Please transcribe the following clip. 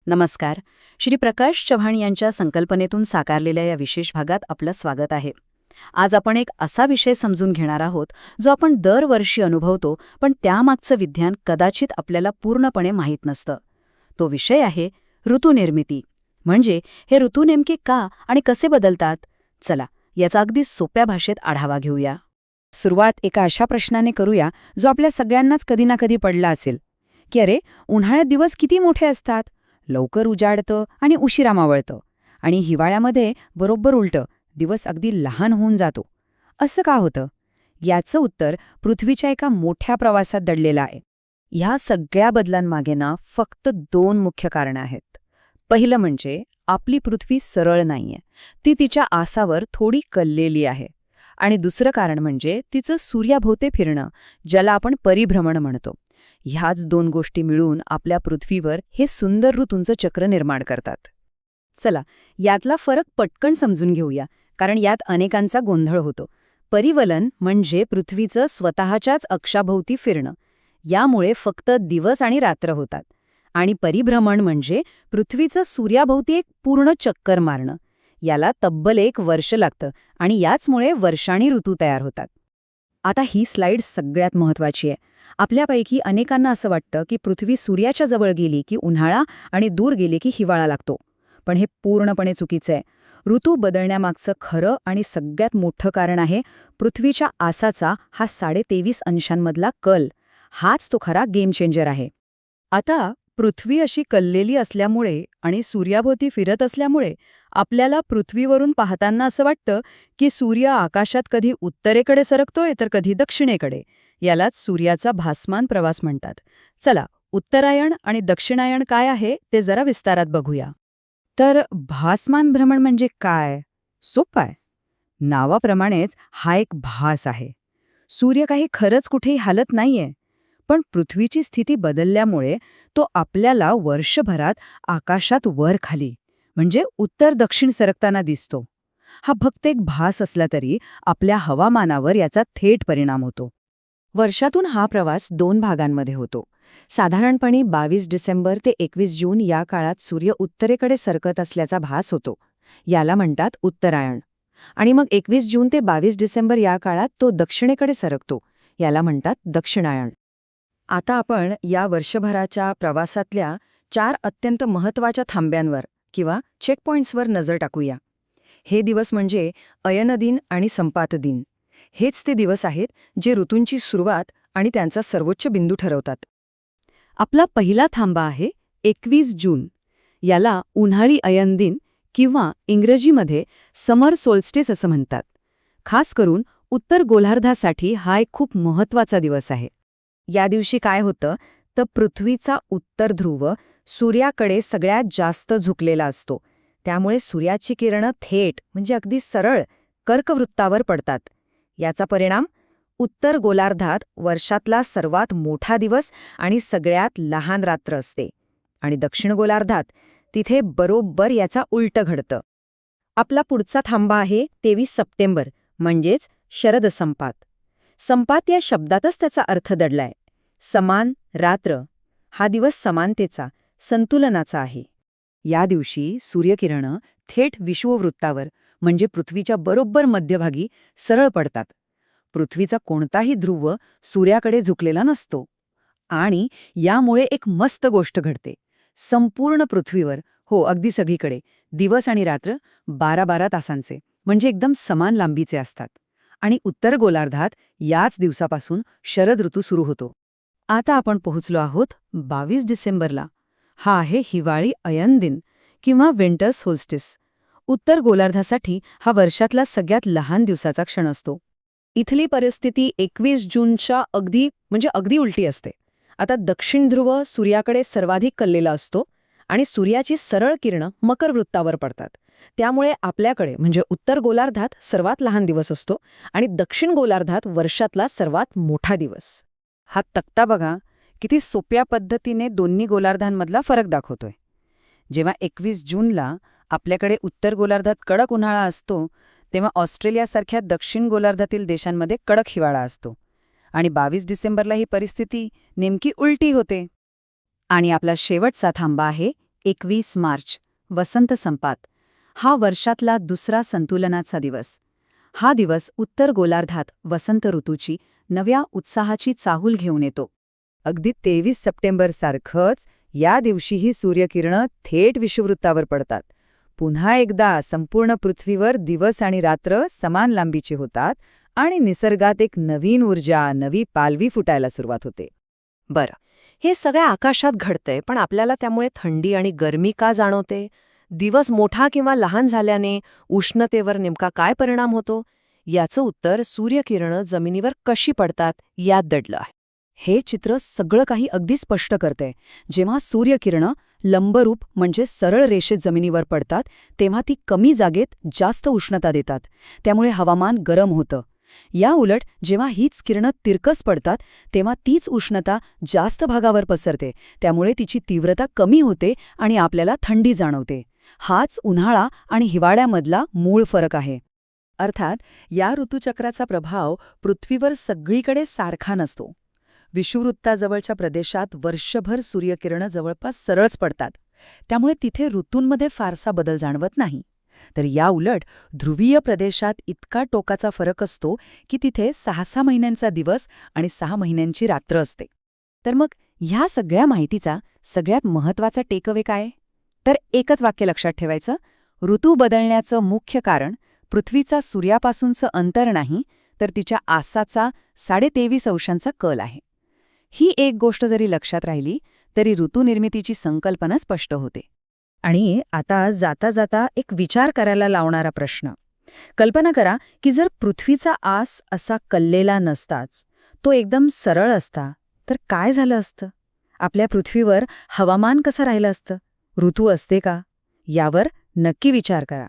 नमस्कार. श्री प्रकाश चव्हाण यांच्या संकल्पनेतून साकारलेल्या या विशेष भागात आपलं स्वागत आहे. आज आपण एक असा विषय समजून घेणार आहोत जो आपण दरवर्षी अनुभवतो, पण त्यामागचं विज्ञान कदाचित आपल्याला पूर्णपणे माहीत नसतं. तो विषय आहे ऋतुनिर्मिती. म्हणजे हे ऋतू नेमके का आणि कसे बदलतात? चला, याचा अगदी सोप्या भाषेत आढावा घेऊया. सुरुवात एका अशा प्रश्नाने करूया जो आपल्या सगळ्यांनाच कधी ना कधी पडला असेल की अरे, उन्हाळ्यात दिवस किती मोठे असतात, लवकर उजाडतं आणि उशिरा मावळतं, आणि हिवाळ्यामध्ये बरोबर उलटं, दिवस अगदी लहान होऊन जातो. असं का होतं? याचं उत्तर पृथ्वीच्या एका मोठ्या प्रवासात दडलेलं आहे. ह्या सगळ्या बदलांमागे ना फक्त 2 मुख्य कारणं आहेत. पहिलं म्हणजे आपली पृथ्वी सरळ नाहीये, ती तिच्या आसावर थोडी कललेली आहे. आणि दुसरं कारण म्हणजे तिचं सूर्याभोवती फिरणं, ज्याला आपण परिभ्रमण म्हणतो. ह्याच 2 गोष्टी मिळून आपल्या पृथ्वीवर हे सुंदर ऋतूंचं चक्र निर्माण करतात. चला, यातला फरक पटकन समजून घेऊया, कारण यात अनेकांचा गोंधळ होतो. परिवलन म्हणजे पृथ्वीचं स्वतःच्याच अक्षाभोवती फिरणं. यामुळे फक्त दिवस आणि रात्र होतात. आणि परिभ्रमण म्हणजे पृथ्वीचं सूर्याभोवती एक पूर्ण चक्कर मारणं. याला तब्बल 1 वर्ष लागतं आणि याचमुळे वर्षाणी ऋतू तयार होतात. आता ही स्लाईड सगळ्यात महत्त्वाची आहे. आपल्यापैकी अनेकांना असं वाटतं की पृथ्वी सूर्याच्या जवळ गेली की उन्हाळा आणि दूर गेली की हिवाळा लागतो. पण हे पूर्णपणे चुकीचं आहे. ऋतू बदलण्यामागचं खरं आणि सगळ्यात मोठं कारण आहे पृथ्वीच्या आसाचा हा 23.5 अंशांमधला कल. हाच तो खरा गेम चेंजर आहे. आता पृथ्वी अशी कललेली असल्यामुळे आणि सूर्याभोवती फिरत असल्यामुळे आपल्याला पृथ्वीवरून पाहताना असं वाटतं की सूर्य आकाशात कधी उत्तरेकडे सरकतोय तर कधी दक्षिणेकडे. यालाच सूर्याचा भासमान प्रवास म्हणतात. चला, उत्तरायण आणि दक्षिणायण काय आहे ते जरा विस्तारात बघूया. तर भासमान भ्रमण म्हणजे काय? सोपं आहे. नावाप्रमाणेच हा एक भास आहे. सूर्य काही खरंच कुठेही हालत नाहीये, पण पृथ्वीची स्थिती बदलल्यामुळे तो आपल्याला वर्षभरात आकाशात वर खाली म्हणजे उत्तर दक्षिण सरकताना दिसतो. हा फक्त एक भास असला तरी आपल्या हवामानावर याचा थेट परिणाम होतो. वर्षातून हा प्रवास 2 भागांमध्ये होतो. साधारणपणे 22 डिसेंबर ते 21 जून या काळात सूर्य उत्तरेकडे सरकत असल्याचा भास होतो. याला म्हणतात उत्तरायण. आणि मग 21 जून ते 22 डिसेंबर या काळात तो दक्षिणेकडे सरकतो. याला म्हणतात दक्षिणायण. आता आपण या वर्षभराच्या प्रवासातल्या 4 अत्यंत महत्त्वाच्या थांब्यांवर किंवा चेकपॉइंट्सवर नजर टाकूया. हे दिवस म्हणजे अयनदिन आणि संपातदिन. हेच ते दिवस आहेत जे ऋतूंची सुरुवात आणि त्यांचा सर्वोच्च बिंदू ठरवतात. आपला पहिला थांबा आहे 21 जून. याला उन्हाळी अयनदिन किंवा इंग्रजीमध्ये समर सोल्स्टिस असं म्हणतात. खास करून उत्तर गोलार्धासाठी हा एक खूप महत्त्वाचा दिवस आहे. या दिवशी काय होतं तर पृथ्वीचा उत्तर ध्रुव सूर्याकडे सगळ्यात जास्त झुकलेला असतो. त्यामुळे सूर्याची किरणं थेट म्हणजे अगदी सरळ कर्कवृत्तावर पडतात. याचा परिणाम उत्तर गोलार्धात वर्षातला सर्वात मोठा दिवस आणि सगळ्यात लहान रात्र असते. आणि दक्षिण गोलार्धात तिथे बरोबर याचा उलटं घडतं. आपला पुढचा थांबा आहे 23 सप्टेंबर म्हणजेच शरद संपात. संपात या शब्दातच त्याचा अर्थ दडलाय. समान रात्र. हा दिवस समानतेचा, संतुलनाचा आहे. या दिवशी सूर्यकिरणं थेट विषुववृत्तावर म्हणजे पृथ्वीच्या बरोबर मध्यभागी सरळ पडतात. पृथ्वीचा कोणताही ध्रुव सूर्याकडे झुकलेला नसतो. आणि यामुळे एक मस्त गोष्ट घडते. संपूर्ण पृथ्वीवर, हो अगदी सगळीकडे, दिवस आणि रात्र 12-12 तासांचे म्हणजे एकदम समान लांबीचे असतात. आणि उत्तर गोलार्धात याच दिवसापासून शरद ऋतू सुरू होतो. आता आपण पोहोचलो आहोत 22 डिसेंबरला. हा आहे हिवाळी अयनदिन किंवा विंटर सोल्स्टिस. उत्तर गोलार्धासाठी हा वर्षातला सगळ्यात लहान दिवसाचा क्षण असतो. इथली परिस्थिती 21 जूनच्या अगदी उलटी असते. आता दक्षिण ध्रुव सूर्याकडे सर्वाधिक कललेला असतो आणि सूर्याची सरळ किरणं मकर वृत्तावर पडतात. त्यामुळे आपल्याकडे म्हणजे उत्तर गोलार्धात सर्वात लहान दिवस असतो आणि दक्षिण गोलार्धात वर्षातला सर्वात मोठा दिवस. हा तक्ता बघा, किती सोप्या पद्धतीने दोन्ही गोलार्धांमधला फरक दाखवतोय. जेव्हा 21 जूनला आपल्याकडे उत्तर गोलार्धात कडक उन्हाळा असतो, तेव्हा ऑस्ट्रेलियासारख्या दक्षिण गोलार्धातील देशांमध्ये कडक हिवाळा असतो. आणि 22 डिसेंबरला ही परिस्थिती नेमकी उलटी होते. आणि आपला शेवटचा थांबा आहे 21 मार्च, वसंत संपात. हा वर्षातला दुसरा संतुलनाचा दिवस. हा दिवस उत्तर गोलार्धात वसंत ऋतूची नव्या उत्साहाची चाहूल घेऊन येतो. अगदी 23 सप्टेंबरसारखंच या दिवशीही सूर्यकिरणं थेट विषुववृत्तावर पडतात. पुन्हा एकदा संपूर्ण पृथ्वीवर दिवस आणि रात्र समान लांबीची होतात आणि निसर्गात एक नवीन ऊर्जा, नवी पालवी फुटायला सुरुवात होते. बरं, हे सगळ्या आकाशात घडतंय, पण आपल्याला त्यामुळे थंडी आणि गरमी का जाणवते? दिवस मोठा किंवा लहान झाल्याने उष्णतेवर नेमका काय परिणाम होतो? याचं उत्तर सूर्यकिरणं जमिनीवर कशी पडतात यात दडलं आहे. हे चित्र सगळं काही अगदी स्पष्ट करते. जेव्हा सूर्यकिरणं लंबरूप म्हणजे सरळ रेषेत जमिनीवर पडतात तेव्हा ती कमी जागेत जास्त उष्णता देतात. त्यामुळे हवामान गरम होतं. या उलट जेव्हा हीच किरणं तिरकस पडतात तेव्हा तीच उष्णता जास्त भागावर पसरते. त्यामुळे तिची तीव्रता कमी होते आणि आपल्याला थंडी जाणवते. हाच उन्हाळा आणि हिवाळ्यामधला मूळ फरक आहे. अर्थात या ऋतुचक्राचा प्रभाव पृथ्वीवर सगळीकडे सारखा नसतो. विषुववृत्ताजवळच्या प्रदेशात वर्षभर सूर्यकिरणं जवळपास सरळच पडतात. त्यामुळे तिथे ऋतूंमध्ये फारसा बदल जाणवत नाही. तर या उलट ध्रुवीय प्रदेशात इतका टोकाचा फरक असतो की तिथे 6-6 महिन्यांचा दिवस आणि 6 महिन्यांची रात्र असते. तर मग ह्या सगळ्या माहितीचा सगळ्यात महत्त्वाचा टेकअवे काय? तर एकच वाक्य लक्षात ठेवायचं: ऋतू बदलण्याचं मुख्य कारण पृथ्वीचा सूर्यापासूनचं अंतर नाही, तर तिच्या आसाचा 23.5 अंशांचा कल आहे. ही एक गोष्ट जरी लक्षात राहिली तरी ऋतुनिर्मितीची संकल्पना स्पष्ट होते. आणि आता जाता जाता एक विचार करायला लावणारा प्रश्न. कल्पना करा की जर पृथ्वीचा आस असा कललेला नसताच, तो एकदम सरळ असता, तर काय झालं असतं? आपल्या पृथ्वीवर हवामान कसं राहिलं असतं? ऋतू असते का? यावर नक्की विचार करा.